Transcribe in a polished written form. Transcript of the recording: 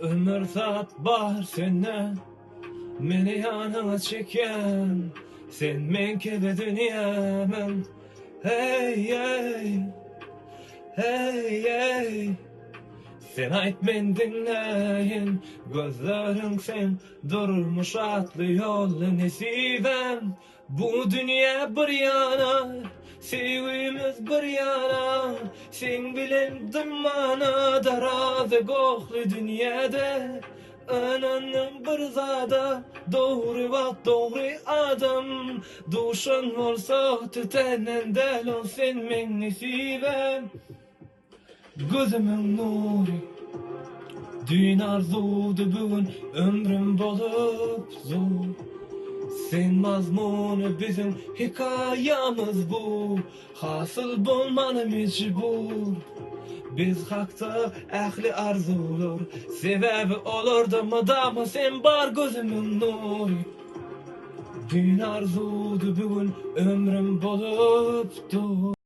Ömür zat var senden, meni yanına çeken. Sen men kebe dünyamen. Hey hey, hey hey. Sen ayt men dinleyin, gözlerin sen durmuş atlı yollu nesibem. Bu dünya bir yana, sevgimiz bir yana. Sen bilen dımana darazı gohlu dünyada. Ananın bir zada, doğru vat doğru adam. Duşun olsa tütenen del ol sen men nesibem. Gözümün nuru, dün arzudu bugün ömrüm bolup zor. Sen mazmunu bizim hikayemiz bu, hasıl bulmanı mecbur. Biz hakta ehli arzular, sebebi olurdu madama sen bar gözümün nuru. Dün arzudu bugün ömrüm bolup dur.